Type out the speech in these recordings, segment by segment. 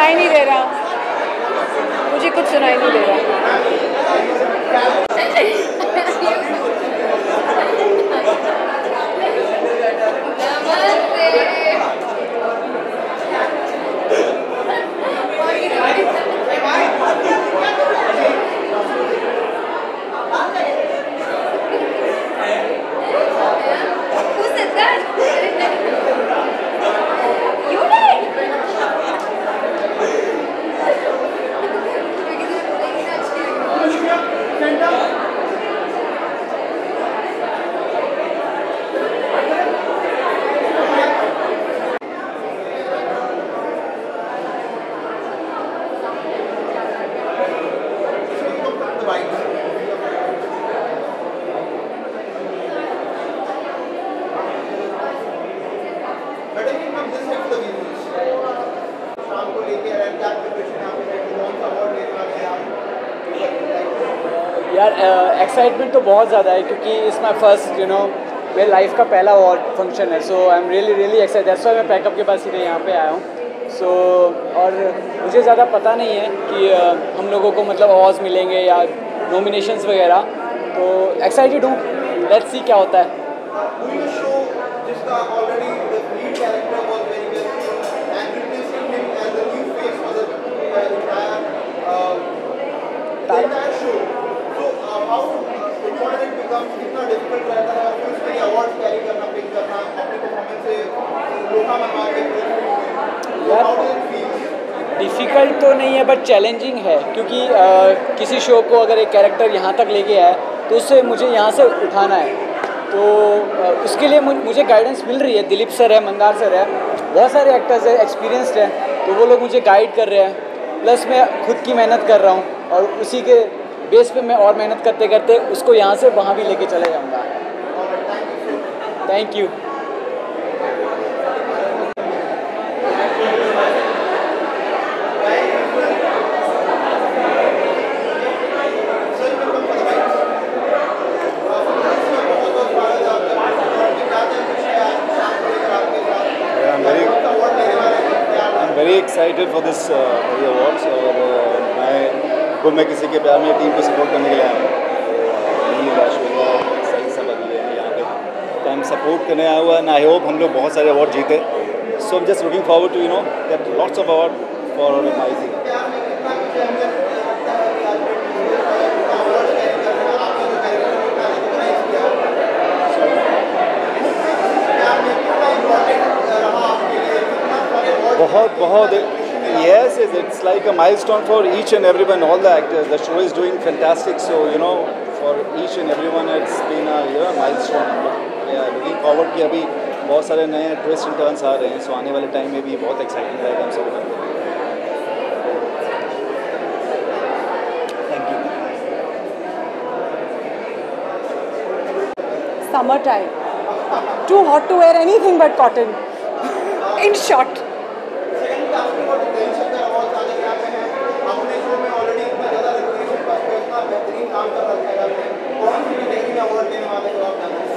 सुनाई नहीं दे रहा, मुझे कुछ सुनाई नहीं दे रहा। यार एक्साइटमेंट तो बहुत ज़्यादा है क्योंकि इट्स माई फर्स्ट मेरे लाइफ का पहला अवार्ड फंक्शन है। So I am really excited. That's why मैं पैकअप के पास सीधे यहाँ पे आया हूँ। सो और मुझे ज़्यादा पता नहीं है कि हम लोगों को मतलब अवार्ड्स मिलेंगे या नॉमिनेशंस वगैरह, तो एक्साइटेड हूँ। लेट्स सी क्या होता है। डिफ़िकल्ट तो नहीं है बट चैलेंजिंग है क्योंकि किसी शो को अगर एक कैरेक्टर यहाँ तक लेके आए तो उससे मुझे यहाँ से उठाना है, तो उसके लिए मुझे गाइडेंस मिल रही है। दिलीप सर है, मंदार सर है, बहुत सारे एक्टर्स हैं, एक्सपीरियंस्ड हैं, तो वो लोग मुझे गाइड कर रहे हैं। प्लस मैं खुद की मेहनत कर रहा हूँ और उसी के बेस पे मैं और मेहनत करते करते उसको यहाँ से वहाँ भी लेके चले जाऊँगा। Thank you. Very excited for this awards और मैं किसी के प्यार में टीम को सपोर्ट करने के लिए आया हूँ। सही सब अगले यहाँ पे टाइम सपोर्ट करने आया हुआ है। आई होप हम लोग बहुत सारे अवार्ड जीते। So I am just looking forward to get lots of award for my thing. बहुत yes, it's like a milestone for each and everyone, all the actors. The show is doing fantastic, so for each and everyone it's been a milestone. Looking forward कि अभी बहुत सारे नए twist and turns आ रहे हैं, सो आने वाले time में भी बहुत एक्साइटिंग रहेगा हम सब। Thank you. Summer time. Too hot to wear anything but cotton. In short.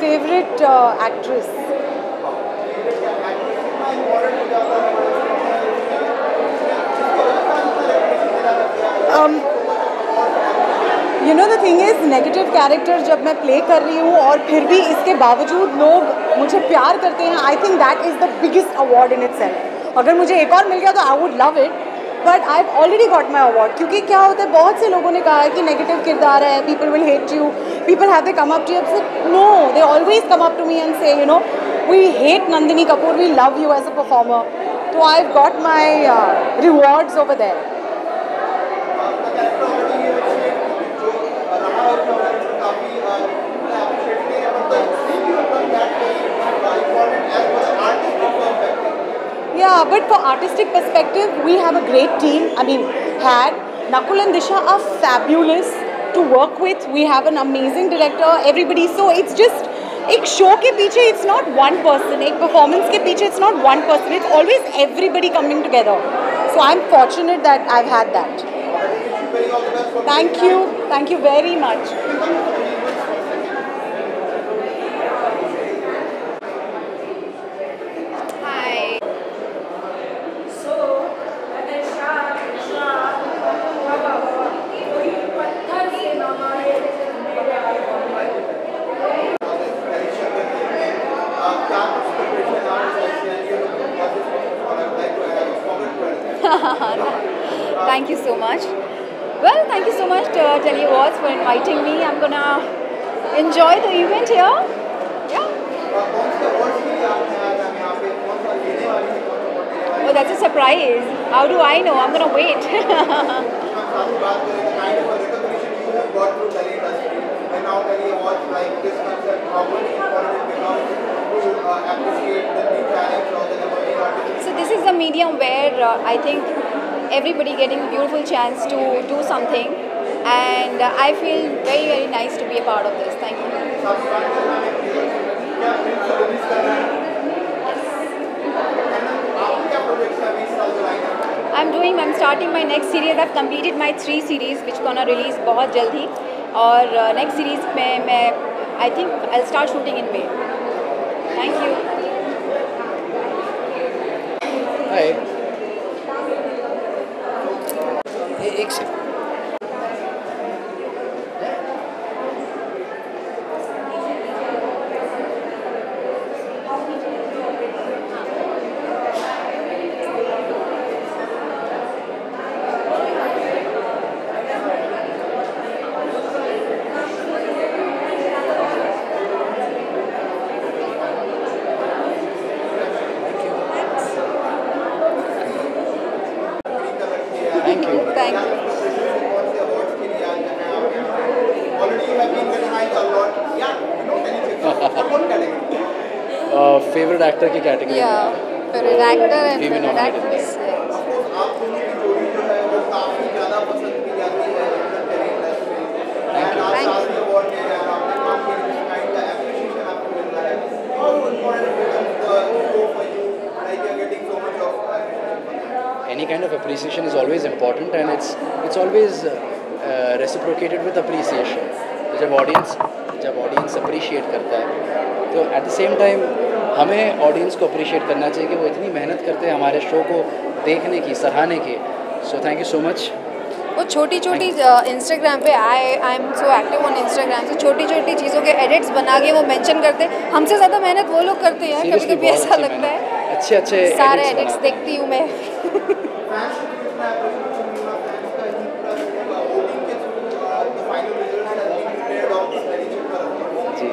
Favorite actress? The thing is, negative character जब मैं प्ले कर रही हूँ और फिर भी इसके बावजूद लोग मुझे प्यार करते हैं, I think that is the biggest award in itself. अगर मुझे एक और मिल गया तो I would love it, but I have already got my award. क्योंकि क्या होता है, बहुत से लोगों ने कहा है कि नेगेटिव किरदार है, people will hate you, people have they come up to you. No, they always come up to me and say we hate Nandini Kapoor, we love you as a performer. तो I have got my rewards over there. Yeah, but for artistic perspective, we have a great team. I mean, Nakul and Disha are fabulous to work with. We have an amazing director, everybody. So it's just, एक show के पीछे it's not one person, एक performance के पीछे it's not one person. It's always everybody coming together. So I'm fortunate that I've had that. Thank you very much. Thank you so much. Well, thank you so much Delhi Awards for inviting me. I'm gonna enjoy the event here. Yeah. Oh, that's a surprise. How do I know? I'm gonna wait. So this is the medium where I think everybody getting a beautiful chance to do something, and I feel very, very nice to be a part of this. Thank you. I'm starting my next series. I've completed my 3 series which gonna release बहुत जल्दी, और next series में मैं I think I'll start shooting in May. Thank you. Hi. एक second. Thank you. Thank you. Favourite actor की category. Yeah, favorite actor and Female favorite nominated. actress. Yes. Thank you. Thank you. Any kind of appreciation is always important, and it's always reciprocated with appreciation. तो जब audience appreciate करता है, तो at the same time हमें audience को appreciate करना चाहिए कि वो इतनी मेहनत करते हैं हमारे शो को देखने की, सराहने की. So thank you so much. वो छोटी छोटी इंस्टाग्राम पे I am so active on Instagram, से छोटी छोटी चीज़ों के एडिट्स बना के वो मेंशन करते हैं. हमसे ज़्यादा मेहनत वो लोग करते हैं. कभी कभी ऐसा लगता है. अच्छे सारे एडिट्स देखती हूँ मैं. जी.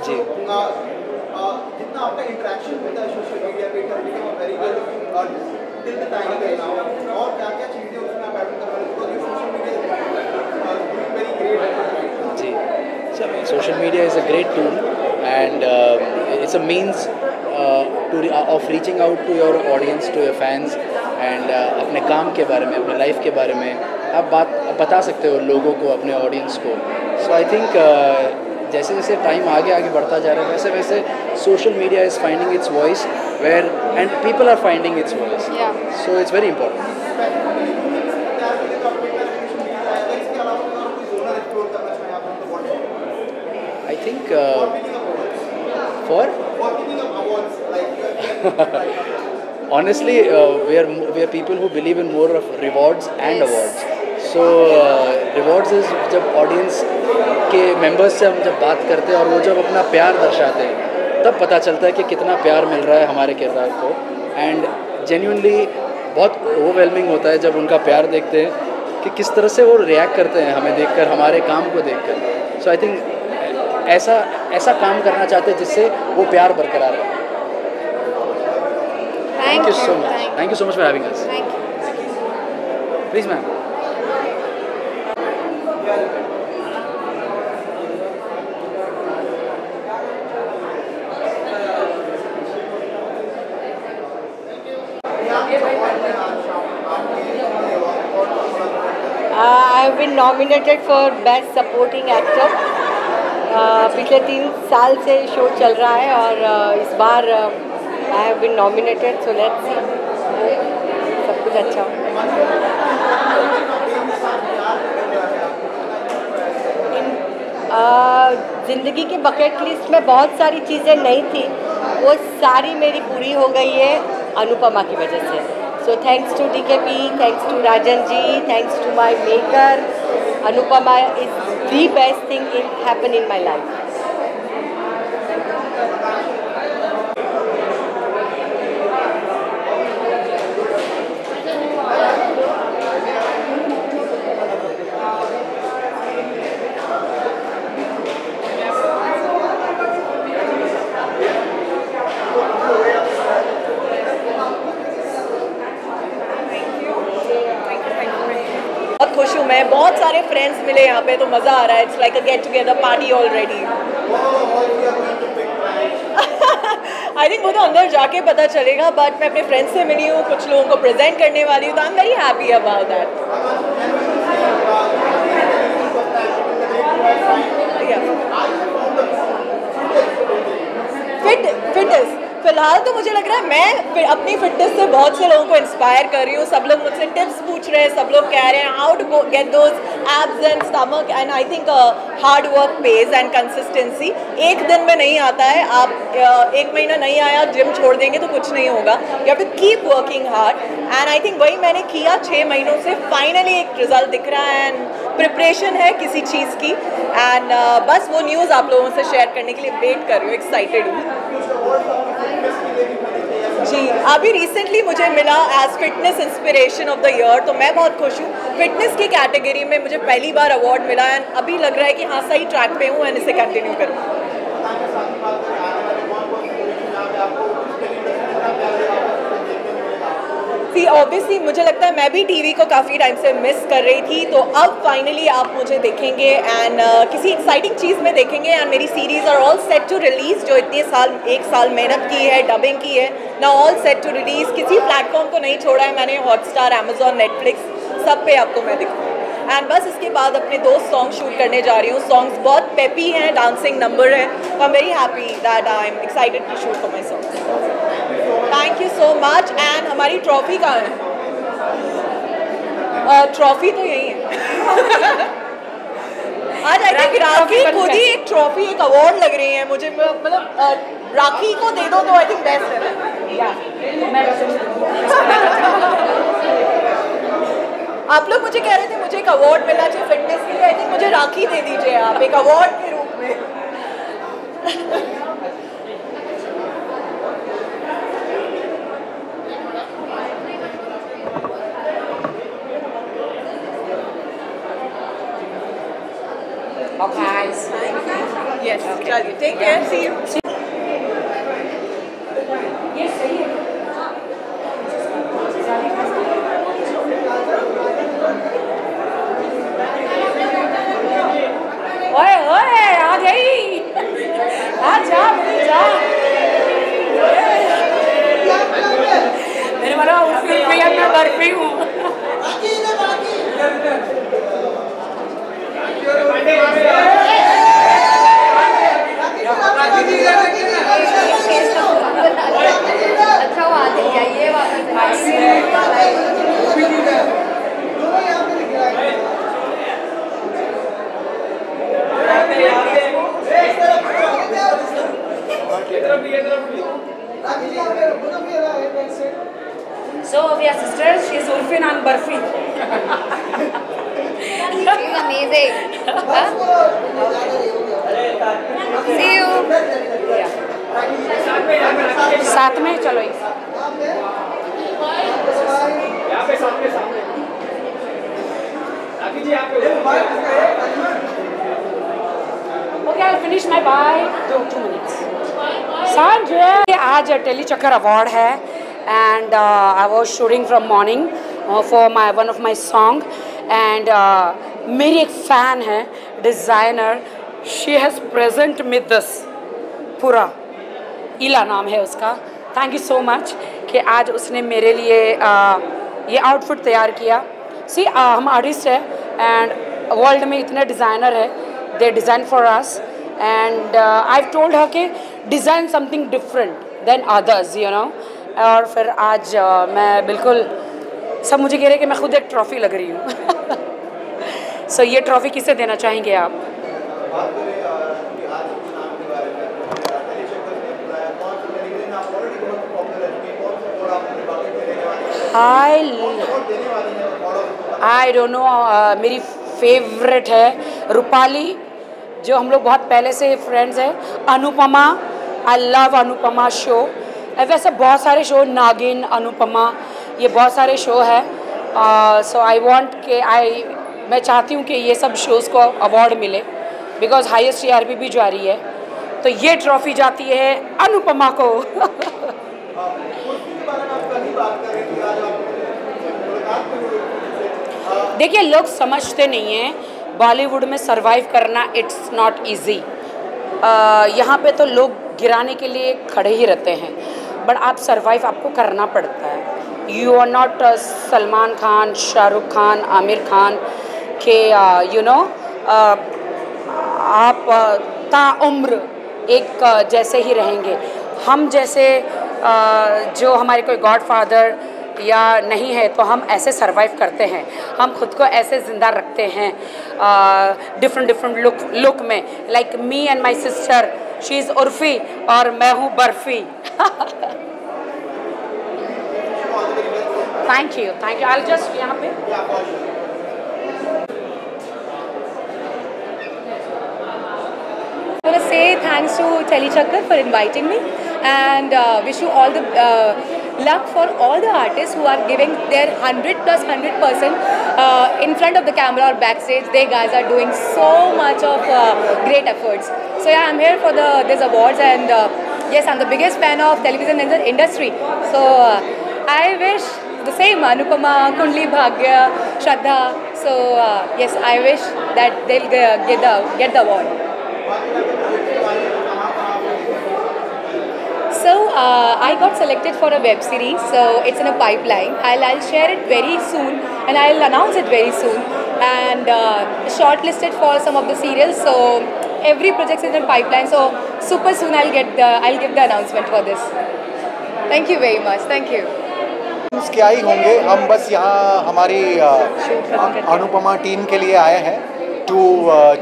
जी. जितना आपका इंटरेक्शन होता है सोशल मीडिया पे very good till the time पे नाउ, और क्या क्या चीज़ें उसमें आप ऐड कर रहे हो, because social media very great. जी. Social media is a great tool, and it's a means of reaching out to your audience, to your fans, and अपने काम के बारे में, अपने लाइफ के बारे में आप बता सकते हो लोगों को, अपने ऑडियंस को. सो आई थिंक जैसे जैसे टाइम आगे बढ़ता जा रहा है, वैसे वैसे social media is finding its voice where and people are finding its voice. So it's very important. I think for honestly we are people who believe in more of rewards and awards. So rewards is जब audience के members से हम जब बात करते हैं और वो जब अपना प्यार दर्शाते हैं, तब पता चलता है कि कितना प्यार मिल रहा है हमारे किरदार को. एंड genuinely बहुत ओवरवेलमिंग होता है जब उनका प्यार देखते हैं कि किस तरह से वो रिएक्ट करते हैं हमें देखकर, हमारे काम को देखकर. सो आई थिंक ऐसा काम करना चाहते हैं जिससे वो प्यार बरकरार रहे. Thank you so much. Thank you so much for having us. Thank you. Please, ma'am. I have been nominated for Best Supporting Actor. पिछले 3 साल से शो चल रहा है और इस बार I have been nominated, so let's see. सब कुछ अच्छा हो. ज़िंदगी की बकेट लिस्ट में बहुत सारी चीज़ें नहीं थी, वो सारी मेरी पूरी हो गई है अनुपमा की वजह से. So thanks to DKP, thanks to Rajan ji, thanks to my maker, Anupama is the best thing in happen in my life. बहुत खुश हूँ मैं, बहुत सारे फ्रेंड्स मिले यहाँ पे, तो मज़ा आ रहा है. It's like a get together party already. I think वो तो अंदर जाके पता चलेगा, बट मैं अपने फ्रेंड्स से मिली हूँ, कुछ लोगों को प्रेजेंट करने वाली हूँ, तो I am very happy about that. Fitness फिलहाल तो मुझे लग रहा है मैं अपनी फिटनेस से बहुत से लोगों को इंस्पायर कर रही हूँ. सब लोग मुझसे टिप्स पूछ रहे हैं, सब लोग कह रहे हैं how to get those abs and stomach, and I think hard work pays and consistency. एक दिन में नहीं आता है. आप एक महीना नहीं आया, जिम छोड़ देंगे तो कुछ नहीं होगा. You have to keep working hard, and I think वही मैंने किया 6 महीनों से. फाइनली एक रिजल्ट दिख रहा है, एंड प्रिपरेशन है किसी चीज़ की, एंड बस वो न्यूज़ आप लोगों से शेयर करने के लिए वेट कर रही हूँ. एक्साइटेड हूँ जी. अभी रिसेंटली मुझे मिला as fitness inspiration of the year, तो मैं बहुत खुश हूँ. फिटनेस की कैटेगरी में मुझे पहली बार अवार्ड मिला, एंड अभी लग रहा है कि हाँ सही ट्रैक पे हूँ, एंड इसे कंटिन्यू करूँ. ऑब्वियसली मुझे लगता है मैं भी टीवी को काफ़ी टाइम से मिस कर रही थी, तो अब फाइनली आप मुझे देखेंगे, एंड किसी एक्साइटिंग चीज़ में देखेंगे. एंड मेरी series are all set to release, जो इतने साल 1 साल मेहनत की है, डबिंग की है, ना ऑल सेट टू रिलीज़. किसी प्लेटफॉर्म को नहीं छोड़ा है मैंने. हॉटस्टार, अमेजॉन, नेटफ्लिक्स, सब पे आपको मैं दिखूँ. एंड बस इसके बाद अपने 2 सॉन्ग शूट करने जा रही हूँ. सॉन्ग्स बहुत पेपी हैं, डांसिंग नंबर है, तो I am very happy that I am excited to shoot for my songs. Thank you so much. And हमारी ट्रॉफी कहाँ है? ट्रॉफी तो यही है. आज आई थिंक राखी खुद ही एक ट्रॉफी, एक अवार्ड लग रही है मुझे. मतलब राखी को दे दो तो आई थिंक बेस्ट है ना. आप लोग मुझे कह रहे थे मुझे एक अवार्ड मिलना चाहिए फिटनेस के लिए. आई थिंक मुझे राखी दे दीजिए आप एक अवार्ड के रूप में. Okay. Yes. चलिए, take care. See you. Yes, सही है. ओए ओए आ गई. आ जा जा. मेरे वाला आउटफिट में मैं बर्फी हूँ. अच्छा वो आते ही आइए वापस. So we are sisters. She is Urfin and Barfi. It's amazing. Huh? See you. साथ में चलो. Okay, I'll finish my bye. 2 minutes. Sanjay, आज टेली चक्कर अवार्ड है, and I was shooting from morning for one of my song, and मेरी एक fan है, designer. She has present me this पूरा. इला नाम है उसका. थैंक यू सो मच कि आज उसने मेरे लिए ये आउटफिट तैयार किया. सी हम आर्टिस्ट है, एंड वर्ल्ड में इतने डिज़ाइनर है, they design for us, and I told her के design something different than others, you know. और फिर आज मैं बिल्कुल, सब मुझे कह रहे हैं कि मैं खुद एक ट्रॉफ़ी लग रही हूँ. सो ये ट्रॉफ़ी किसे देना चाहेंगे आप? I don't know. मेरी फेवरेट है। रूपाली, जो हम लोग बहुत पहले से फ्रेंड्स हैं। Anupama, I love Anupama show. वैसे बहुत सारे शो, नागिन, अनुपमा, ये बहुत सारे शो है। सो आई वांट के मैं चाहती हूँ कि ये सब शोज़ को अवार्ड मिले, बिकॉज हाईएस्ट टीआरपी भी जारी है, तो ये ट्रॉफी जाती है अनुपमा को। देखिए, लोग समझते नहीं हैं बॉलीवुड में सरवाइव करना इट्स नॉट इजी। यहाँ पे तो लोग गिराने के लिए खड़े ही रहते हैं, बट आप सरवाइव आपको करना पड़ता है। You are not Salman Khan, Shahrukh Khan, Aamir Khan के यू नो आप ताउम्र एक जैसे ही रहेंगे। हम जैसे जो हमारे कोई गॉडफादर या नहीं है, तो हम ऐसे सरवाइव करते हैं, हम खुद को ऐसे ज़िंदा रखते हैं डिफरेंट लुक में। Like me and my sister, she is Urfi और मैं हूँ barfi. Thank you, I just यहाँ पे I want to say thanks to Telechakkar for inviting me, and wish you all the luck for all the artists who are giving their 100% in front of the camera or backstage. They guys are doing so much of great efforts. So yeah, I'm here for these awards, and yes, I'm the biggest fan of television industry. So I wish the same Anupama, Kundli Bhagya, Shraddha. So yes, I wish that they'll get the award. So I got selected for a web series, so it's in a pipeline. I'll share it very soon, and I'll announce it very soon. And shortlisted for some of the serials. So every project is in a pipeline. So super soon I'll give the announcement for this. Thank you very much. Thank you. क्या ही होंगे, हम बस यहाँ हमारी Anupama team के लिए आए हैं to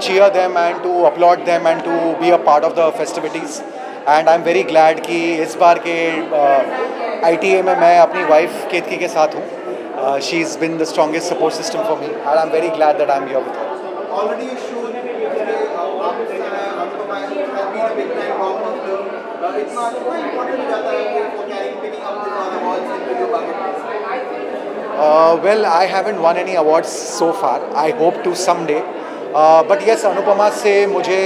cheer them and to applaud them and to be a part of the festivities. And I'm very glad कि इस बार के ITA में मैं अपनी वाइफ केतकी के साथ हूँ. She's been the strongest support system for me, and I'm very glad that I'm here with her. Already you showed Anupama has been a big time blockbuster. इतना important हो जाता है for picking up the awards into your bucket list? Well, I haven't won any awards so far. I hope to someday. But yes, Anupama से मुझे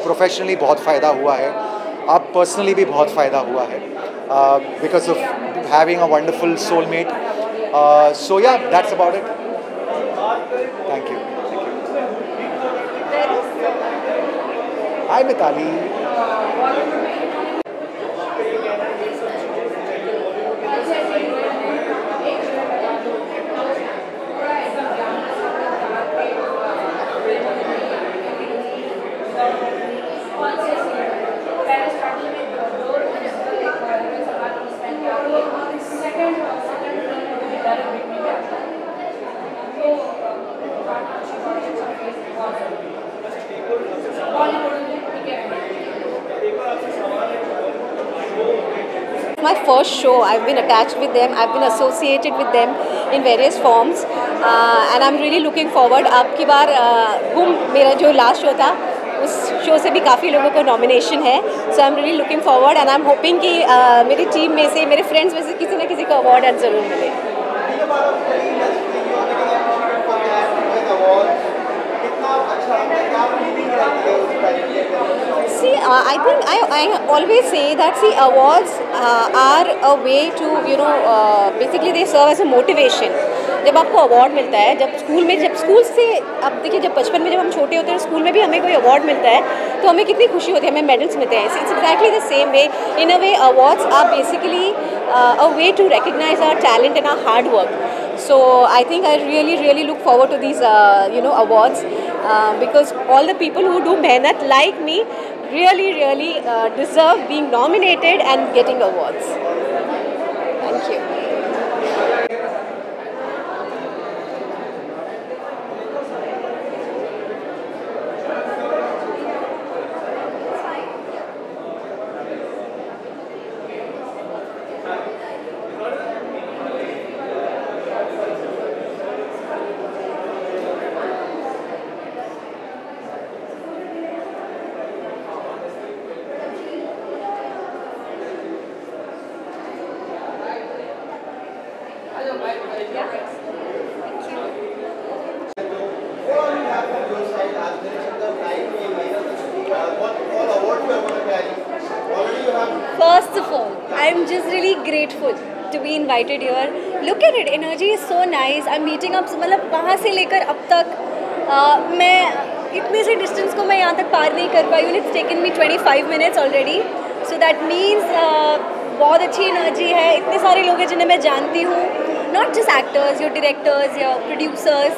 professionally बहुत फ़ायदा हुआ है, अब पर्सनली भी बहुत फ़ायदा हुआ है, because of having a wonderful soulmate. So yeah, that's about it. Thank you. Hi Mitali. My first show, I've been attached with them, I've been associated with them in various forms, and I'm really looking forward. अब की बार मेरा जो last show था, उस show से भी काफ़ी लोगों को नॉमिनेशन है. So I am really looking forward, and I am hoping कि मेरी टीम में से, मेरे फ्रेंड्स में से किसी न किसी को अवार्ड ज़रूर मिले. See, I think I always say that awards are a way to basically they serve as a motivation. जब आपको अवार्ड मिलता है, जब स्कूल से, अब देखिए, जब बचपन में जब हम छोटे होते हैं, स्कूल में भी हमें कोई अवार्ड मिलता है तो हमें कितनी खुशी होती है, हमें मेडल्स मिलते हैं. It's exactly the same way. In a way awards are basically a way to recognize our talent and our hard work. So I think I really look forward to these awards, because all the people who do mehnat like me really deserve being nominated and getting awards. Thank you. First of all, I'm just really grateful to be invited here. Look at it, energy is so nice. I'm meeting up, मतलब वहाँ से लेकर अब तक मैं इतने से distance को मैं यहाँ तक पार नहीं कर पाई हूँ. It's taken me 25 minutes already. So that means बहुत अच्छी एनर्जी है. इतने सारे लोग हैं जिन्हें मैं जानती हूँ. Not just actors, your directors, your producers,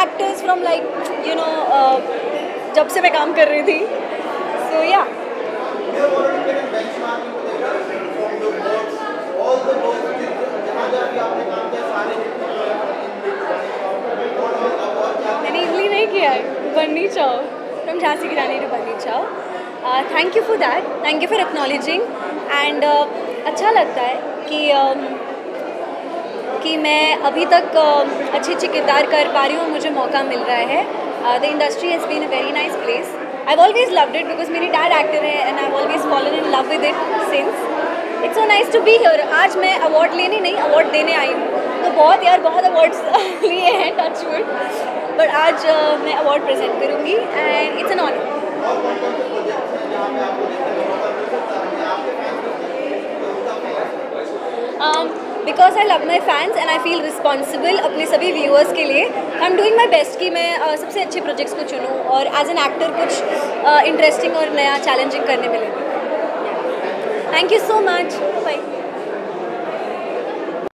actors from like you know जब से मैं काम कर रही थी. So yeah. मैंने इजली नहीं किया है. बन्नी चाओ फ्रॉम झांसी की रानी टू बन्नी चाओ. Thank you for that. Thank you for acknowledging. And अच्छा लगता है कि मैं अभी तक अच्छे अच्छे किरदार कर पा रही हूँ. मुझे मौका मिल रहा है. The industry has been a very nice place. I've always loved it because मेरी डैड एक्टर है and I've always fallen in love with it since. It's so nice to be here. आज मैं अवार्ड लेने नहीं, award देने आई हूँ. तो बहुत अवार्ड्स लिए हैं, टच वुड. बट आज मैं अवार्ड प्रेजेंट करूँगी and it's an honor. Because I love my fans and I feel responsible अपने सभी viewers के लिए. I'm doing my best कि मैं सबसे अच्छे projects को चुनूँ और as an actor कुछ interesting और नया challenging करने मिले. Thank you so much. Bye.